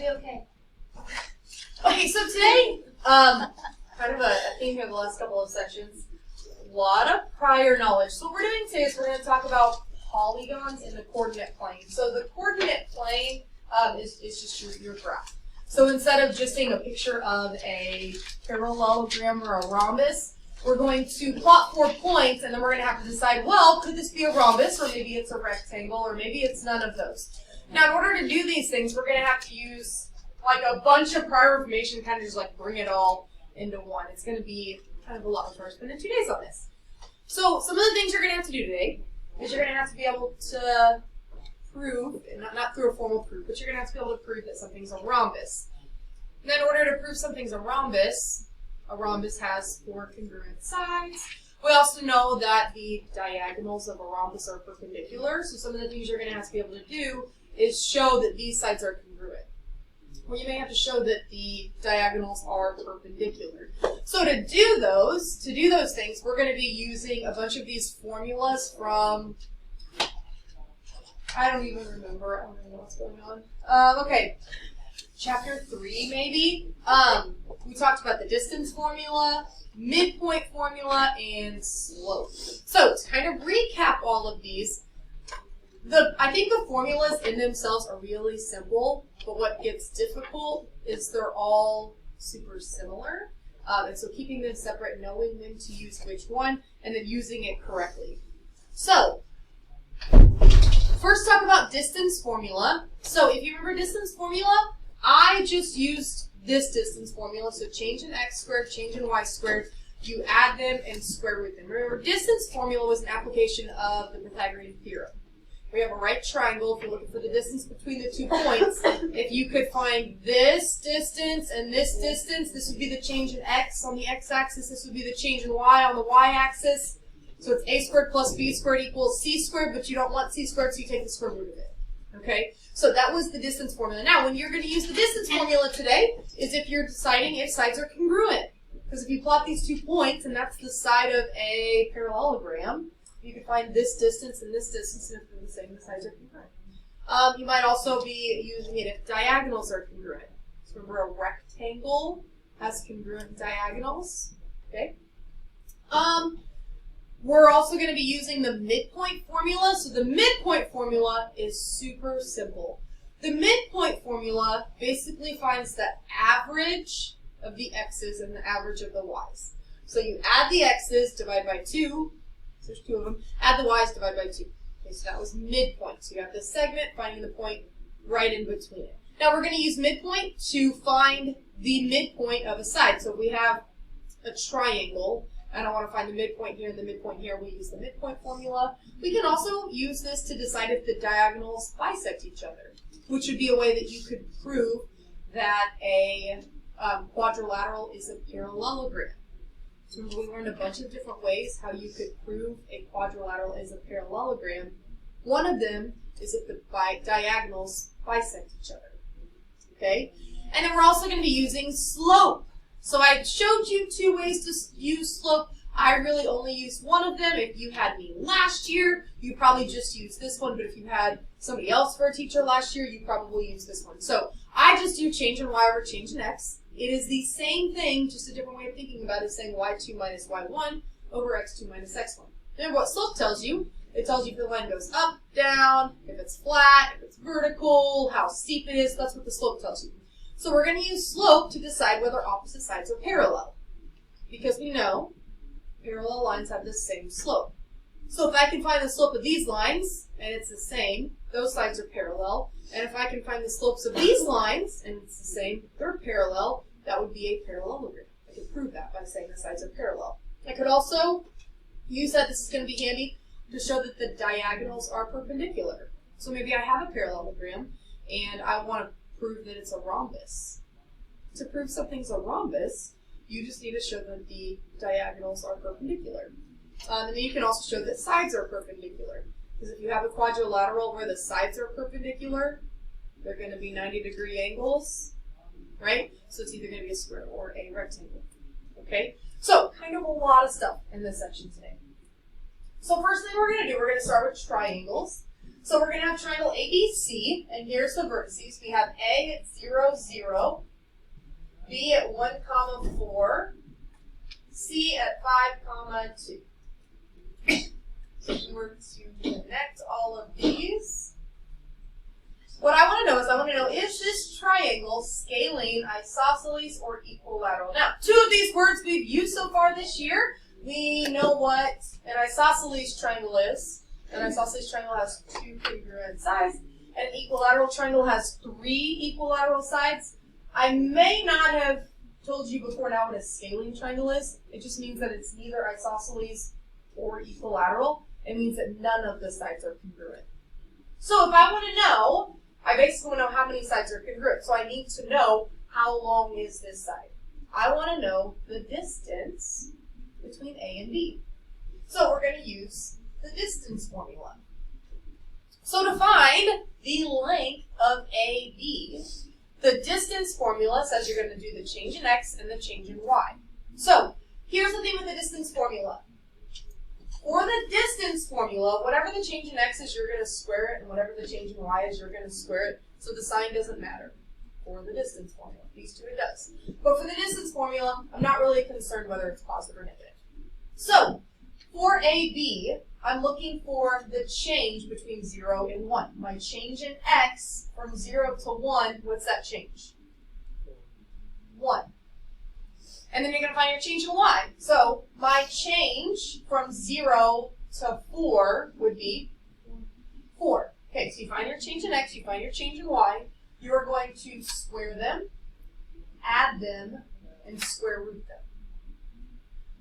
be okay. Okay, so today, kind of a theme here the last couple of sections, a lot of prior knowledge. So what we're doing today is we're going to talk about polygons in the coordinate plane. So the coordinate plane is just your graph. So instead of just seeing a picture of a parallelogram or a rhombus, we're going to plot 4 points, and then we're going to have to decide, well, could this be a rhombus, or maybe it's a rectangle, or maybe it's none of those. Now, in order to do these things, we're going to have to use like a bunch of prior information, kind of just like bring it all into one. It's going to be kind of a lot for us, spending 2 days on this. So some of the things you're going to have to do today is you're going to have to be able to prove, and not through a formal proof, but you're going to have to be able to prove that something's a rhombus. And then in order to prove something's a rhombus has 4 congruent sides. We also know that the diagonals of a rhombus are perpendicular, so some of the things you're going to have to be able to do is show that these sides are congruent. Or you may have to show that the diagonals are perpendicular. So to do those things, we're going to be using a bunch of these formulas from, I don't even remember. I don't even know what's going on. Okay, chapter 3 maybe. We talked about the distance formula, midpoint formula, and slope. So to kind of recap all of these, I think the formulas in themselves are really simple, but what gets difficult is they're all super similar. And so keeping them separate, knowing when to use which one, and then using it correctly. So, first talk about distance formula. So if you remember distance formula, I just used this distance formula. So change in x squared, change in y squared. You add them and square root them. Remember, distance formula was an application of the Pythagorean theorem. We have a right triangle. If you're looking for the distance between the 2 points, if you could find this distance and this distance, this would be the change in x on the x-axis. This would be the change in y on the y-axis. So it's a squared plus b squared equals c squared, but you don't want c squared, so you take the square root of it. Okay? So that was the distance formula. Now, when you're going to use the distance formula today is if you're deciding if sides are congruent. Because if you plot these 2 points, and that's the side of a parallelogram, you can find this distance, and if they're the same, the sides are congruent. You might also be using it if diagonals are congruent. So remember, a rectangle has congruent diagonals. Okay. We're also going to be using the midpoint formula. So the midpoint formula is super simple. The midpoint formula basically finds the average of the x's and the average of the y's. So you add the x's, divide by 2. There's 2 of them. Add the y's, divide by 2. Okay, so that was midpoint. So you have this segment, finding the point right in between it. Now we're going to use midpoint to find the midpoint of a side. So if we have a triangle, and I want to find the midpoint here and the midpoint here, we use the midpoint formula. We can also use this to decide if the diagonals bisect each other, which would be a way that you could prove that a quadrilateral is a parallelogram. So we learned a bunch of different ways how you could prove a quadrilateral is a parallelogram. One of them is if the diagonals bisect each other. Okay? And then we're also going to be using slope. So I showed you 2 ways to use slope. I really only used one of them. If you had me last year, you probably just used this one. But if you had somebody else for a teacher last year, you probably used this one. So I just do change in y over change in x. It is the same thing, just a different way of thinking about it, saying y2 minus y1 over x2 minus x1. Remember what slope tells you. It tells you if the line goes up, down, if it's flat, if it's vertical, how steep it is. That's what the slope tells you. So we're going to use slope to decide whether opposite sides are parallel. Because we know parallel lines have the same slope. So if I can find the slope of these lines, and it's the same, those sides are parallel. And if I can find the slopes of these lines, and it's the same, they're parallel, that would be a parallelogram. I can prove that by saying the sides are parallel. I could also use that, this is going to be handy, to show that the diagonals are perpendicular. So maybe I have a parallelogram, and I want to prove that it's a rhombus. To prove something's a rhombus, you just need to show that the diagonals are perpendicular. And then you can also show that sides are perpendicular. Because if you have a quadrilateral where the sides are perpendicular, they're going to be 90-degree angles, right? So it's either going to be a square or a rectangle. Okay? So, kind of a lot of stuff in this section today. So first thing we're going to do, we're going to start with triangles. So we're going to have triangle ABC, and here's the vertices. We have A at 0, 0, B at 1, 4, C at 5, 2. So if we were to connect all of these, what I want to know is this triangle scalene, isosceles, or equilateral? Now, two of these words we've used so far this year. We know what an isosceles triangle is. An isosceles triangle has 2 congruent sides. An equilateral triangle has 3 equilateral sides. I may not have told you before now what a scalene triangle is. It just means that it's neither isosceles or equilateral. It means that none of the sides are congruent. So if I want to know, I basically want to know how many sides are congruent. So I need to know how long is this side. I want to know the distance between A and B. So we're going to use the distance formula. So to find the length of AB, the distance formula says you're going to do the change in X and the change in Y. So here's the thing with the distance formula. For the distance formula, whatever the change in X is, you're going to square it, and whatever the change in Y is, you're going to square it, so the sign doesn't matter. For the distance formula, these two it does. But for the distance formula, I'm not really concerned whether it's positive or negative. So, for AB, I'm looking for the change between 0 and 1. My change in X from 0 to 1, what's that change? 1. And then you're going to find your change in Y. So my change from 0 to 4 would be 4. Okay, so you find your change in X, you find your change in Y. You are going to square them, add them, and square root them.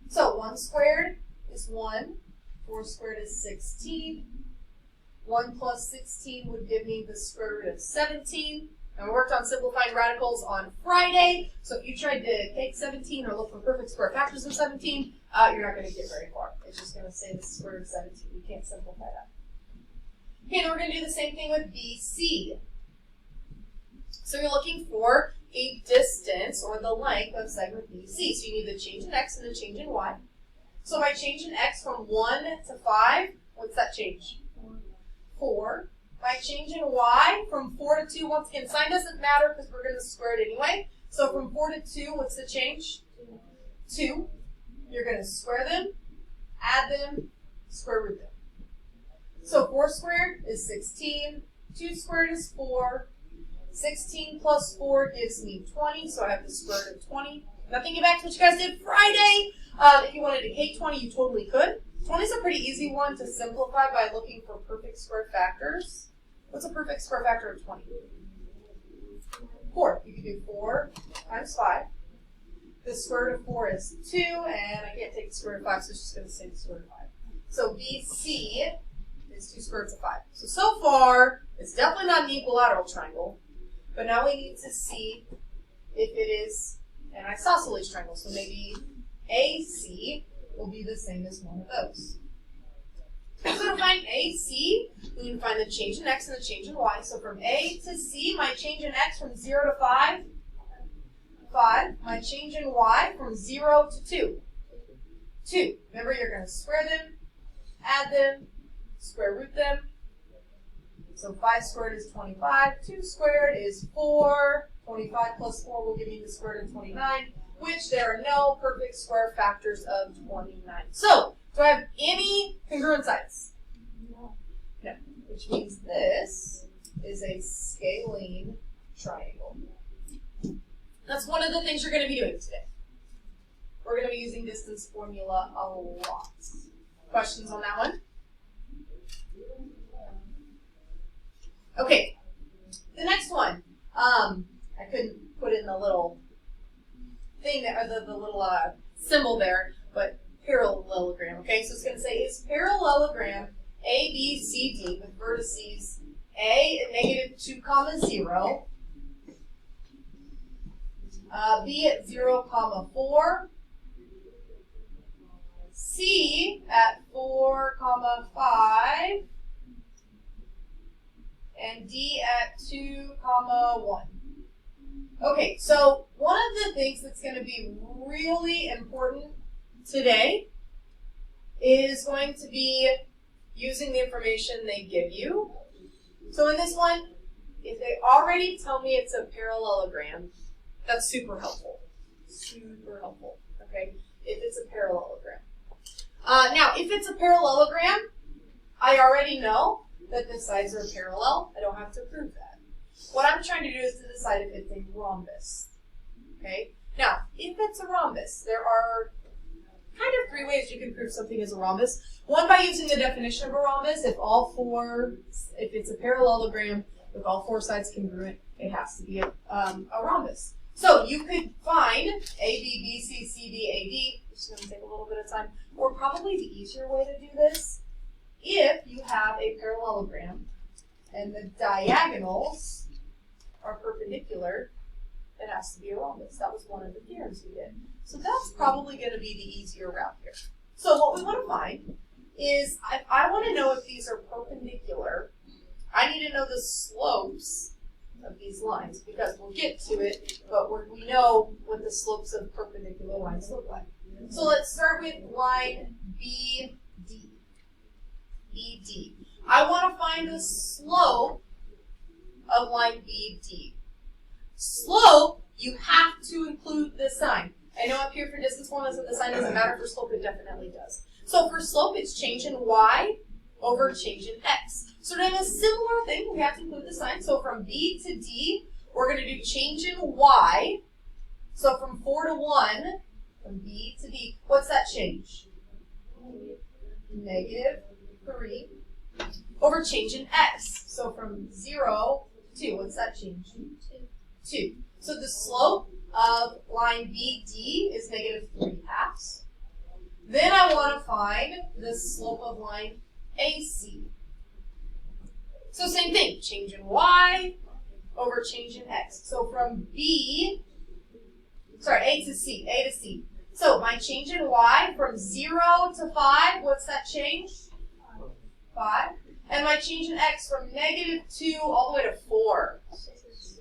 So 1 squared is 1. 4 squared is 16. 1 plus 16 would give me the square root of 17. And we worked on simplifying radicals on Friday, so if you tried to take 17 or look for perfect square factors of 17, you're not going to get very far. It's just going to say the square root of 17. You can't simplify that. Okay, then we're going to do the same thing with BC. So you're looking for a distance, or the length of segment BC. So you need the change in X and the change in Y. So my change in X from 1 to 5, what's that change? 4. My change in Y from 4 to 2, once again, sign doesn't matter because we're going to square it anyway. So from 4 to 2, what's the change? 2. You're going to square them, add them, square root them. So 4 squared is 16. 2 squared is 4. 16 plus 4 gives me 20, so I have the square root of 20. Now thinking back to what you guys did Friday, if you wanted to take 20, you totally could. 20 is a pretty easy one to simplify by looking for perfect square factors. What's a perfect square factor of 20? 4. You can do 4 times 5. The square root of 4 is 2, and I can't take the square root of 5, so it's just going to say the square root of 5. So BC is 2 square roots of 5. So far, it's definitely not an equilateral triangle, but now we need to see if it is an isosceles triangle. So maybe AC will be the same as one of those. So to find AC, we need to find the change in X and the change in Y. So from A to C, my change in X from 0 to 5, 5. My change in Y from 0 to 2, 2. Remember, you're going to square them, add them, square root them. So 5 squared is 25. 2 squared is 4. 25 plus 4 will give me the square root of 29, which there are no perfect square factors of 29. So, do I have any congruent sides? No. No. Which means this is a scalene triangle. That's one of the things you're going to be doing today. We're going to be using distance formula a lot. Questions on that one? Okay. The next one. I couldn't put in the little thing there, or the little symbol there, but parallelogram. Okay, so it's going to say is parallelogram ABCD with vertices A at negative 2, 0, B at 0, 4, C at 4, 5, and D at 2, 1. Okay, so one of the things that's going to be really important today is going to be using the information they give you So in this one, if they already tell me it's a parallelogram, that's super helpful. Super helpful, okay, if it's a parallelogram. Now, if it's a parallelogram, I already know that the sides are parallel. I don't have to prove that. What I'm trying to do is to decide if it's a rhombus, okay? Now, if it's a rhombus, there are kind of three ways you can prove something is a rhombus. One, by using the definition of a rhombus. If it's a parallelogram with all four sides congruent, it has to be a rhombus. So you could find A, B, B, C, C, D, A, D. It's going to take a little bit of time. Or probably the easier way to do this, if you have a parallelogram and the diagonals are perpendicular, it has to be a rhombus. That was one of the theorems we did. So that's probably going to be the easier route here. So what we want to find is, if I want to know if these are perpendicular, I need to know the slopes of these lines, because we'll get to it, but we know what the slopes of perpendicular lines look like. So let's start with line BD. BD. I want to find the slope of line BD. Slope, you have to include the sign. I know up here for distance formulas that the sign doesn't matter. For slope, it definitely does. So for slope, it's change in y over change in x. So doing a similar thing, we have to include the sign. So from B to D, we're going to do change in y. So from 4 to 1, from B to D, what's that change? -3 over change in x. So from 0 to 2, what's that change? 2. So the slope of line BD is -3/2. Then I want to find the slope of line AC. So same thing, change in y over change in x. So from A to C. So my change in y from 0 to 5, what's that change? 5. And my change in x from -2 all the way to 4.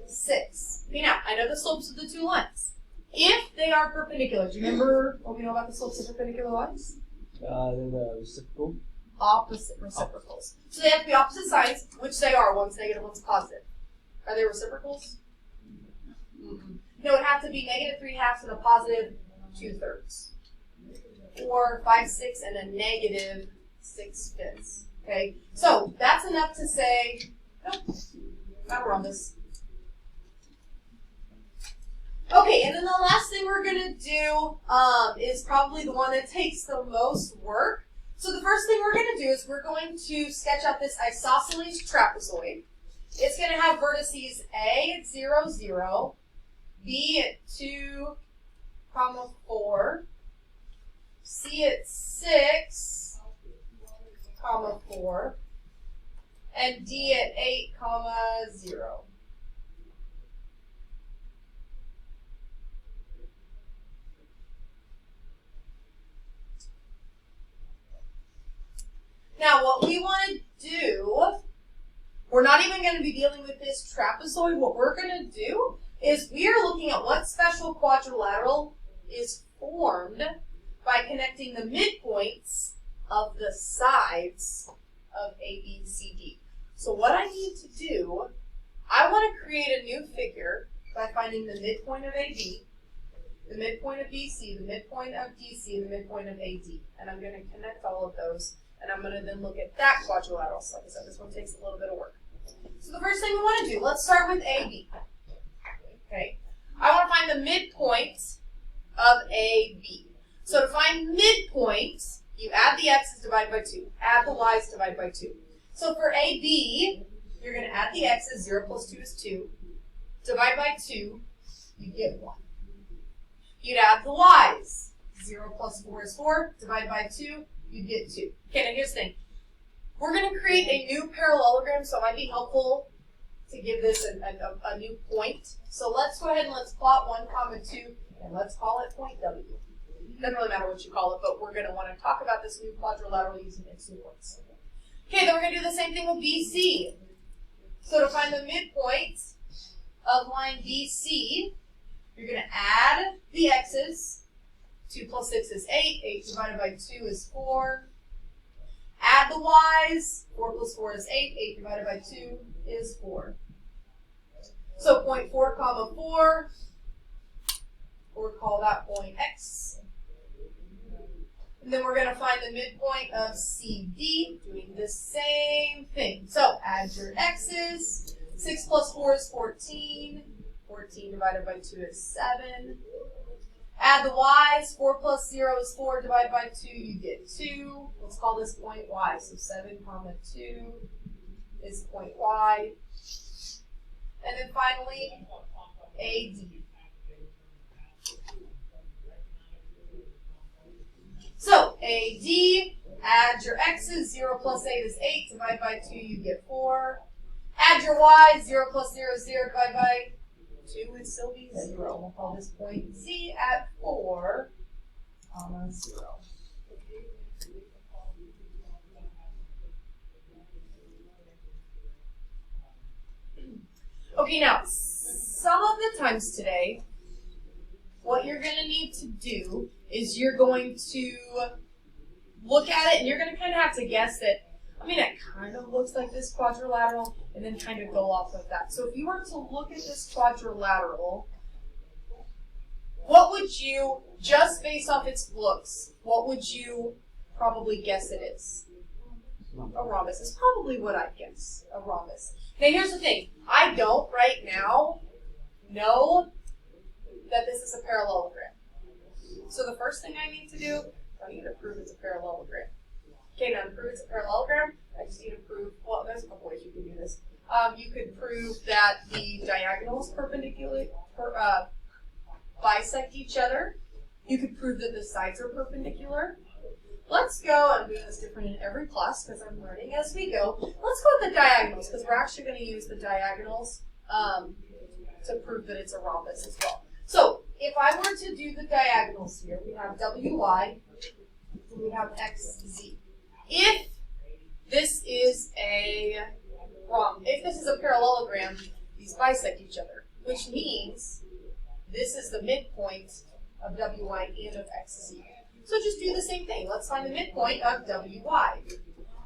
6. Okay, now, I know the slopes of the two lines. If they are perpendicular, do you remember what we know about the slopes of perpendicular lines? They're the reciprocal. Opposite reciprocals. So they have to be opposite sides, which they are. One's negative, one's positive. Are they reciprocals? Mm-mm. No, it would have to be -3/2 and a positive 2/3. Or 5/6 and a -6/5. Okay, so that's enough to say, nope, not a rhombus. Okay, and then the last thing we're going to do is probably the one that takes the most work. So the first thing we're going to do is we're going to sketch out this isosceles trapezoid. It's going to have vertices A at 0, 0, B at 2, 4, C at 6, 4, and D at 8, 0. Now, what we want to do, we're not even going to be dealing with this trapezoid. What we're going to do is we are looking at what special quadrilateral is formed by connecting the midpoints of the sides of A, B, C, D. So what I need to do, I want to create a new figure by finding the midpoint of AB, the midpoint of BC, the midpoint of DC, and the midpoint of AD. And I'm going to connect all of those. And I'm going to then look at that quadrilateral. So like I said, this one takes a little bit of work. So the first thing we want to do, let's start with AB. Okay. I want to find the midpoint of AB. So to find midpoint, you add the x's, divide by 2. Add the y's, divide by 2. So for AB, you're going to add the x's. 0 plus 2 is 2. Divide by 2, you get 1. You'd add the y's. 0 plus 4 is 4. Divide by 2, you get 2. Okay, now here's the thing. We're going to create a new parallelogram, so it might be helpful to give this a new point. So let's go ahead and let's plot 1, 2, and let's call it point W. Doesn't really matter what you call it, but we're going to want to talk about this new quadrilateral using its new points. Okay, then we're going to do the same thing with BC. So to find the midpoint of line BC, you're going to add the x's. 2 plus 6 is 8. 8 divided by 2 is 4. Add the y's. 4 plus 4 is 8. 8 divided by 2 is 4. So point 4 comma 4, we'll call that point x. And then we're going to find the midpoint of CD, doing the same thing. So add your x's. 6 plus 4 is 14. 14 divided by 2 is 7. Add the y's. 4 plus 0 is 4. Divided by 2, you get 2. Let's call this point y. So 7 comma 2 is point y. And then finally, AD. So AD, add your x's. 0 plus 8 is 8. Divide by 2, you get 4. Add your y's. 0 plus 0 is 0. Divide by 2 would still be 0. We'll call this point C at 4, comma 0. Okay, now, some of the times today, what you're going to need to do is you're going to look at it and you're going to kind of have to guess that, I mean, it kind of looks like this quadrilateral, and then kind of go off of that. So if you were to look at this quadrilateral, what would you, just based off its looks, what would you probably guess it is? A rhombus is probably what I'd guess, a rhombus. Now here's the thing, I don't right now know that this is a parallelogram. So the first thing I need to do, I need to prove it's a parallelogram. Okay, now to prove it's a parallelogram, I just need to prove, well, there's a couple ways you can do this. You could prove that the diagonals perpendicular, bisect each other. You could prove that the sides are perpendicular. Let's go, I'm doing this different in every class because I'm learning as we go. Let's go with the diagonals because we're actually going to use the diagonals to prove that it's a rhombus as well. So if I were to do the diagonals here, we have WY, we have XZ. If this is a parallelogram, these bisect each other, which means this is the midpoint of WY and of XZ. So just do the same thing. Let's find the midpoint of WY.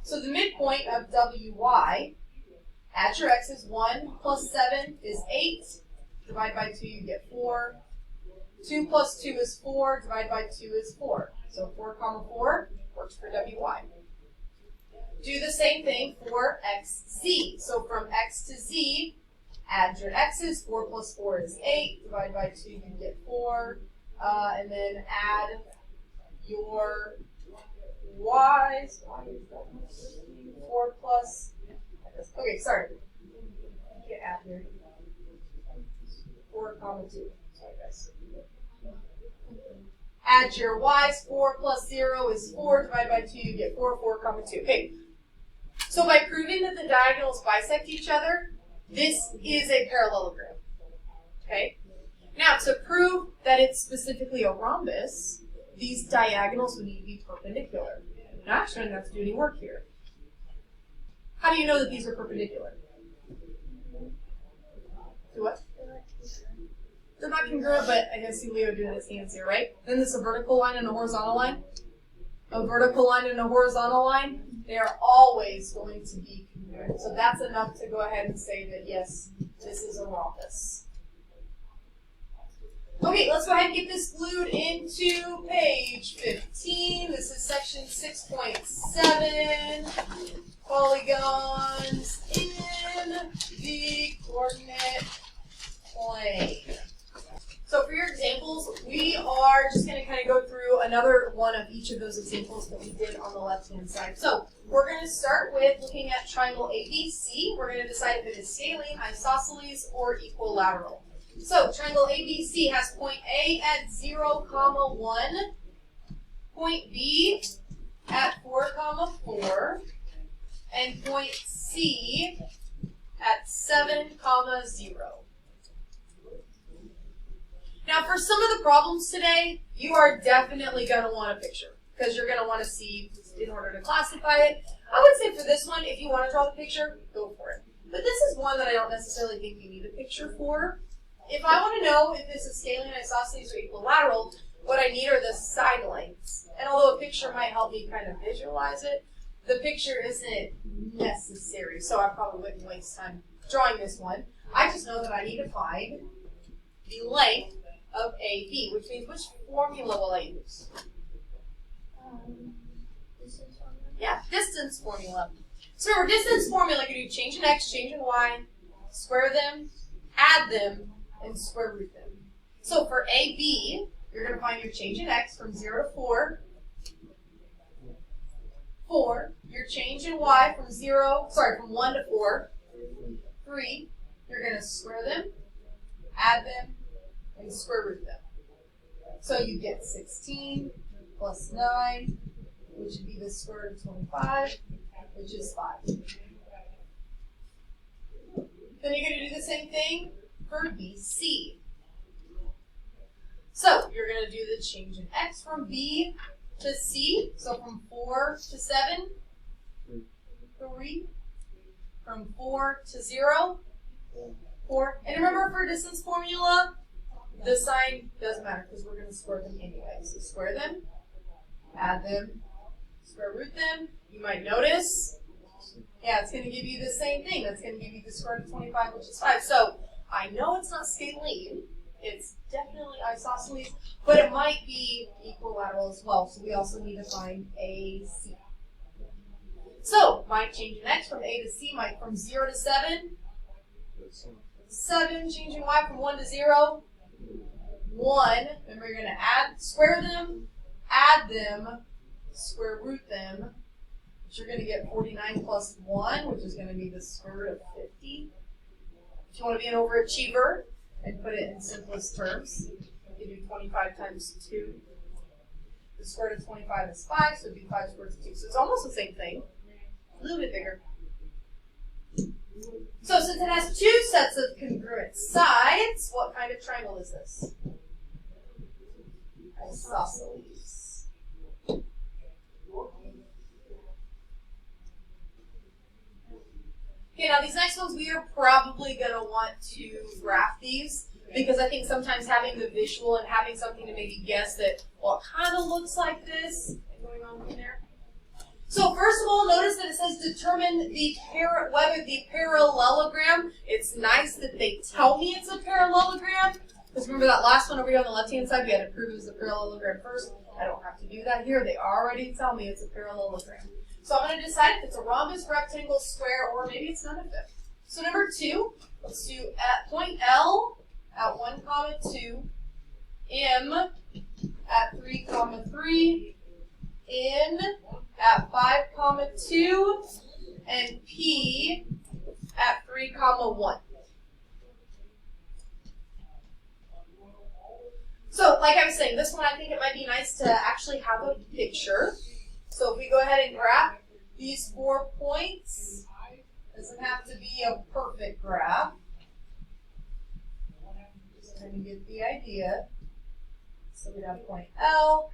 So the midpoint of WY, add your x's. 1 plus 7 is 8. Divide by 2, you get 4. 2 plus 2 is 4. Divide by 2 is 4. So 4 comma 4 works for WY. Do the same thing for XZ. So from X to Z, add your x's. 4 plus 4 is 8. Divide by 2, you get 4. And then add your y's. 4 plus, okay, sorry. Get add here. 4 comma 2. Sorry, guys. Add your y's. 4 plus 0 is 4. Divided by 2, you get 4. 4 comma 2. Okay. So by proving that the diagonals bisect each other, this is a parallelogram. Okay? Now, to prove that it's specifically a rhombus, these diagonals would need to be perpendicular. I'm not trying not to do any work here. How do you know that these are perpendicular? Do what? They're not congruent, but I can see Leo doing his hands here, right? Then this is a vertical line and a horizontal line. A vertical line and a horizontal line, they are always going to be congruent. So that's enough to go ahead and say that, yes, this is a rhombus. Okay, let's go ahead and get this glued into page 15. This is section 6.7, polygons in the coordinate plane. So for your examples, we are just going to kind of go through another one of each of those examples that we did on the left-hand side. So we're going to start with looking at triangle ABC. We're going to decide if it is scalene, isosceles, or equilateral. So triangle ABC has point A at 0, 1, point B at 4, 4, and point C at 7, 0. Now for some of the problems today, you are definitely going to want a picture because you're going to want to see in order to classify it. I would say for this one, if you want to draw the picture, go for it. But this is one that I don't necessarily think you need a picture for. If I want to know if this is scalene, isosceles, or equilateral, what I need are the side lengths. And although a picture might help me kind of visualize it, the picture isn't necessary, so I probably wouldn't waste time drawing this one. I just know that I need to find the length of AB, which means which formula will I use? Distance formula. Yeah, distance formula. So remember, distance formula, you do change in x, change in y, square them, add them, and square root them. So for AB, you're going to find your change in x from 0 to 4. 4. Your change in y from 1 to 4. 3. You're going to square them, add them, and square root them. So you get 16 plus 9, which would be the square root of 25, which is 5. Then you're going to do the same thing for BC. So you're going to do the change in x from B to C. So from 4 to 7, 3. From 4 to 0, 4. And remember, for distance formula, the sign doesn't matter because we're going to square them anyway. So square them, add them, square root them. You might notice, yeah, it's going to give you the same thing. That's going to give you the square root of 25, which is 5. So I know it's not scalene. It's definitely isosceles, but it might be equilateral as well. So we also need to find AC. So my change in x from A to C might from 0 to 7. 7, changing y from 1 to 0. 1. Remember, you're going to square them, add them, square root them, which you're going to get 49 plus 1, which is going to be the square root of 50. If you want to be an overachiever and put it in simplest terms, you do 25 times 2. The square root of 25 is 5, so it would be 5 squared root of 2. So it's almost the same thing, a little bit bigger. So since it has 2 sets of congruent sides, what kind of triangle is this? Isosceles. Okay, now these next ones we are probably going to want to graph these because I think sometimes having the visual and having something to maybe guess that, well, it kind of looks like this. Going on from there. So first of all, notice that it says determine whether the parallelogram. It's nice that they tell me it's a parallelogram. Because remember that last one over here on the left-hand side, we had to prove it was a parallelogram first. I don't have to do that here. They already tell me it's a parallelogram. So I'm going to decide if it's a rhombus, rectangle, square, or maybe it's none of them. So number 2, let's do at point L at 1, 2, M at 3, 3, N at 5, 2, and P at 3, 1. So, like I was saying, this one I think it might be nice to actually have a picture. So if we go ahead and graph these 4 points, doesn't have to be a perfect graph. Just trying to get the idea. So we have point L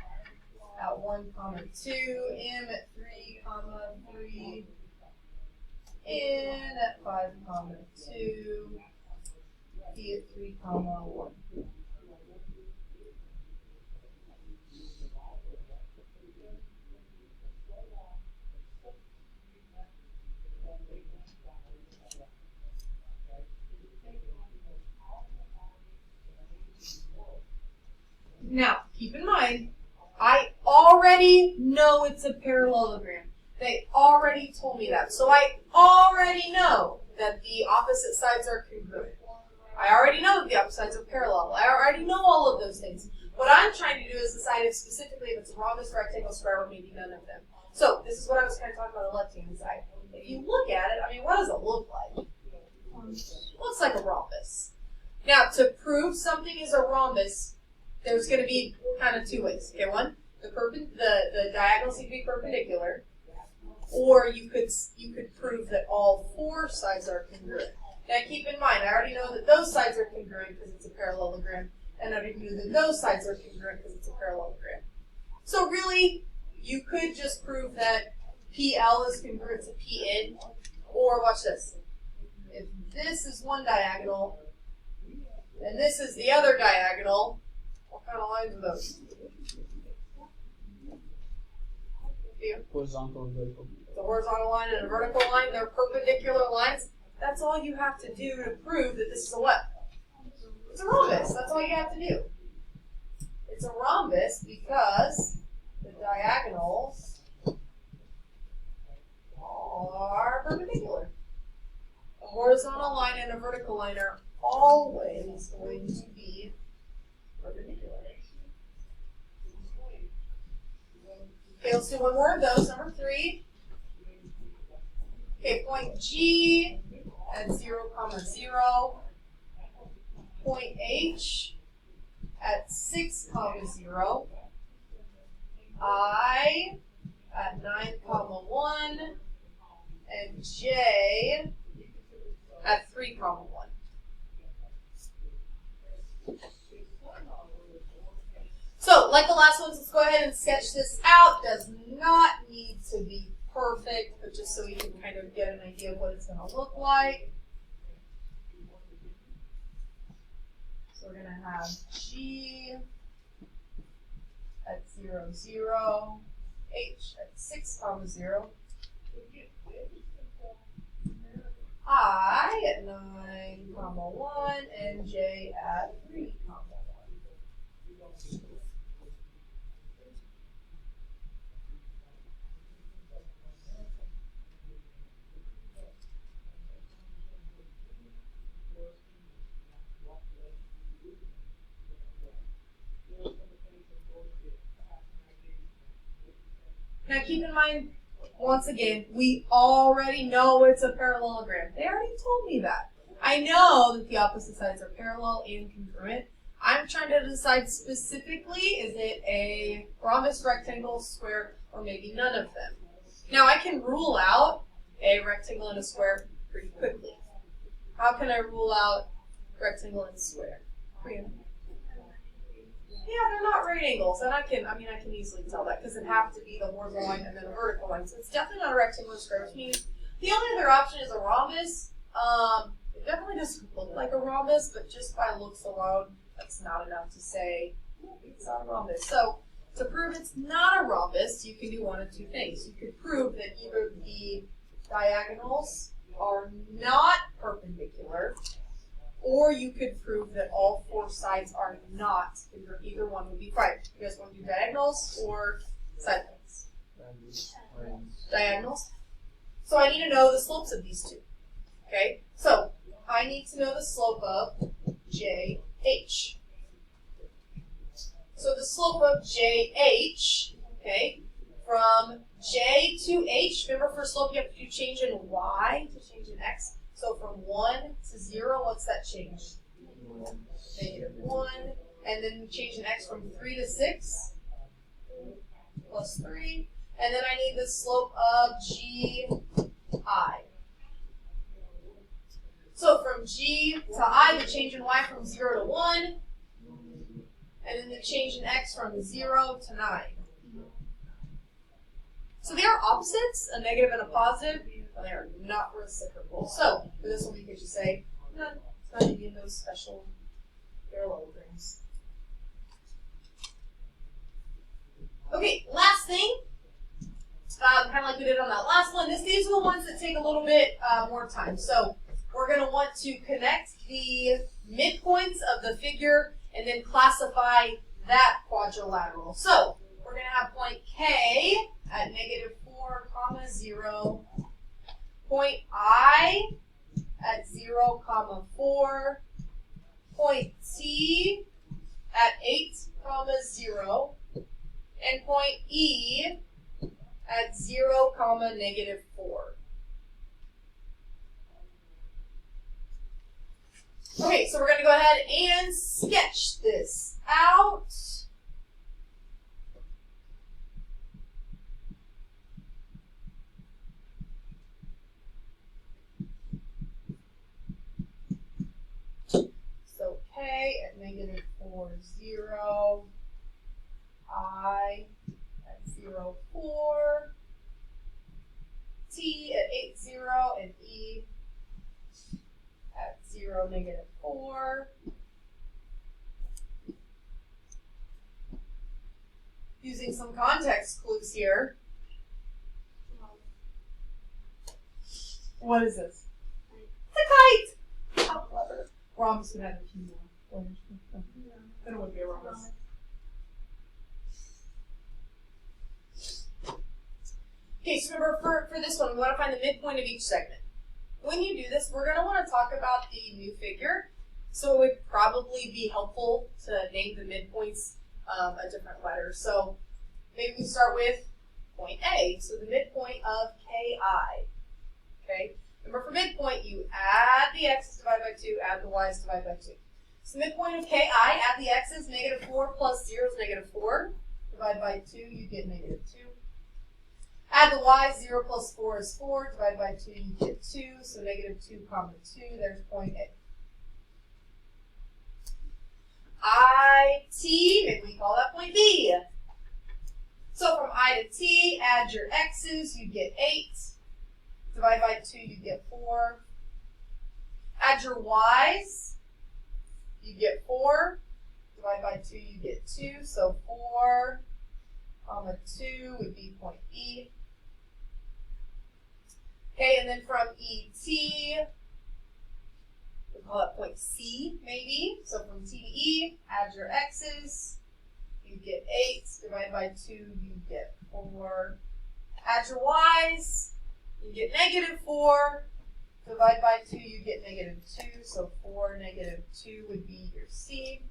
at 1, 2, M at 3, 3, N at 5, 2, P at 3, 1. Now, keep in mind, I already know it's a parallelogram. They already told me that. So I already know that the opposite sides are congruent. I already know that the opposite sides are parallel. I already know all of those things. What I'm trying to do is decide if specifically if it's a rhombus, rectangle, square, or maybe none of them. So this is what I was kind of talking about on the left-hand side. If you look at it, I mean, what does it look like? It looks like a rhombus. Now, to prove something is a rhombus, there's going to be kind of 2 ways. Okay, one, the diagonals need to be perpendicular, or you could prove that all 4 sides are congruent. Now keep in mind, I already know that those sides are congruent because it's a parallelogram, and I already knew that those sides are congruent because it's a parallelogram. So really, you could just prove that PL is congruent to PN, or watch this. If this is one diagonal, and this is the other diagonal, what kind of lines are those? Horizontal and vertical. the horizontal line and a vertical line, they're perpendicular lines. That's all you have to do to prove that this is a what? It's a rhombus. That's all you have to do. It's a rhombus because the diagonals are perpendicular. A horizontal line and a vertical line are always going to be perpendicular. Okay, let's do one more of those. Number 3. Okay, point G at 0, 0. Point H at 6, 0. I at 9, 1. And J at 3, 1. So, like the last ones, let's go ahead and sketch this out. Does not need to be perfect, but just so we can kind of get an idea of what it's going to look like. So we're going to have G at 0, 0, H at 6, 0, I at 9, 1, and J at 3, 1. Now keep in mind, once again, we already know it's a parallelogram. They already told me that. I know that the opposite sides are parallel and congruent. I'm trying to decide specifically, is it a rhombus, rectangle, square, or maybe none of them. Now I can rule out a rectangle and a square pretty quickly. How can I rule out rectangle and square? Yeah, they're not right angles, and I can easily tell that because it have to be the horizontal line and then a vertical line. So it's definitely not a rectangle or square, which means the only other option is a rhombus. It definitely doesn't look like a rhombus, but just by looks alone, that's not enough to say it's not a rhombus. So to prove it's not a rhombus, you can do one of two things. You could prove that either the diagonals are not perpendicular, or you could prove that all 4 sides are not. Either one would be fine. You guys want to do diagonals or side lengths? Diagonals. So I need to know the slopes of these two. Okay? So I need to know the slope of JH. So the slope of JH, okay, from J to H, remember for slope you have to do change in Y to change in X. So from 1 to 0, what's that change? -1. And then change in X from 3 to 6, plus 3. And then I need the slope of GI. So from G to I, the change in Y from 0 to 1. And then the change in X from 0 to 9. So they are opposites, a negative and a positive. They are not reciprocal. So for this one, we could just say none. It's not any of those special parallelograms. Okay, last thing. Kind of like we did on that last one. These are the ones that take a little bit more time. So we're going to want to connect the midpoints of the figure and then classify that quadrilateral. So we're going to have point K at -4, 0. Point I at 0, 4. Point T at 8, 0. And point E at 0, -4. Okay, so we're going to go ahead and sketch this out. So K at -4, 0. I at 0, 4. T at 8, 0. And E at 0, -4. Using some context clues here. What is this? It's a kite! How clever. Rhombus would have a few more. Then it would be a rhombus. Okay, so remember for this one, we want to find the midpoint of each segment. When you do this, we're going to want to talk about the new figure. So it would probably be helpful to name the midpoints a different letter. So maybe we start with point A, so the midpoint of KI. Okay, remember for midpoint, you add the x's divided by 2, add the y's divided by 2. So midpoint of KI, add the x's, -4 plus 0 is -4. Divide by 2, you get -2. Add the y's, 0 plus 4 is 4. Divided by 2, you get 2. So -2 comma 2, there's point A. IT, maybe we call that point B. So from I to T, add your x's, you get 8. Divide by 2, you get 4. Add your y's, you get 4. Divide by 2, you get 2. So 4, comma 2 would be point E. Okay, and then from ET, we call that point C, maybe. So from T to E, add your x's, you get 8. Divided by 2, you get 4. Add your y's, you get -4. Divide by 2, you get -2. So 4, -2 would be your C.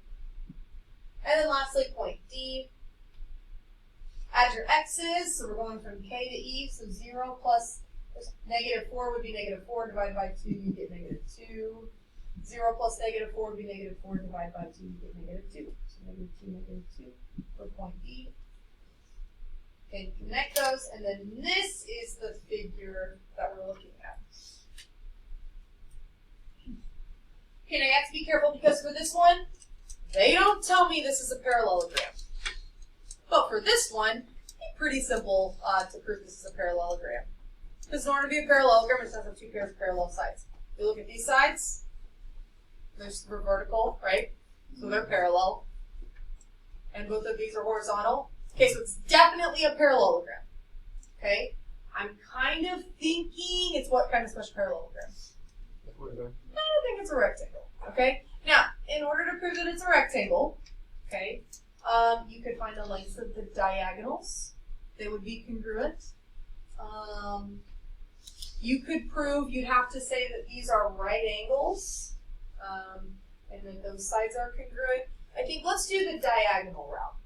And then lastly, point D. Add your x's, so we're going from K to E, so 0 plus -4 would be -4. Divided by 2, you get -2. 0 plus -4 would be -4. Divided by 2, you get -2. So -2 for point D. Okay, connect those, and then this is the figure that we're looking at. Okay, now you have to be careful because for this one, they don't tell me this is a parallelogram. But for this one, it's pretty simple to prove this is a parallelogram. Because in order to be a parallelogram, it has to have 2 pairs of parallel sides. If you look at these sides, they're vertical, right? So they're parallel. And both of these are horizontal. Okay, so it's definitely a parallelogram. Okay? I'm kind of thinking it's what kind of special parallelogram? I think it's a rectangle. Okay? Now, in order to prove that it's a rectangle, okay, you could find the lengths of the diagonals. They would be congruent. You could prove, you'd have to say that these are right angles, and then those sides are congruent. I think let's do the diagonal route,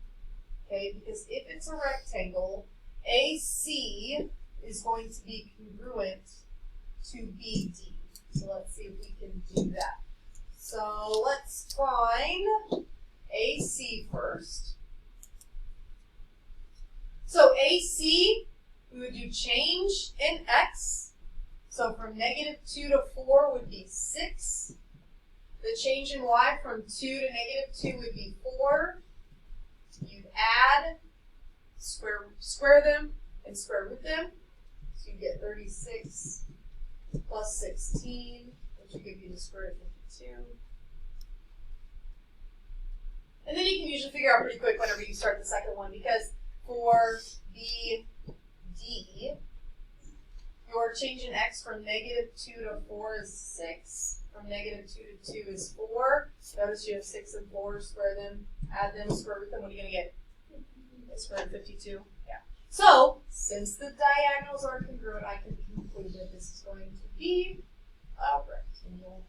okay, because if it's a rectangle, AC is going to be congruent to BD. So let's see if we can do that. So let's find AC first. So AC, we would do change in X. So from -2 to 4 would be 6. The change in Y from 2 to -2 would be 4. You'd add, square them, and square root them. So you get 36 plus 16, which will give you the square root of 52. And then you can usually figure out pretty quick whenever you start the second one, because for BD, your change in X from -2 to 4 is 6. From -2 to 2 is 4. Notice you have 6 and 4. Square them, add them, square root them. What are you going to get? Square root of 52. Yeah. So, since the diagonals are congruent, I can conclude that this is going to be a rectangle.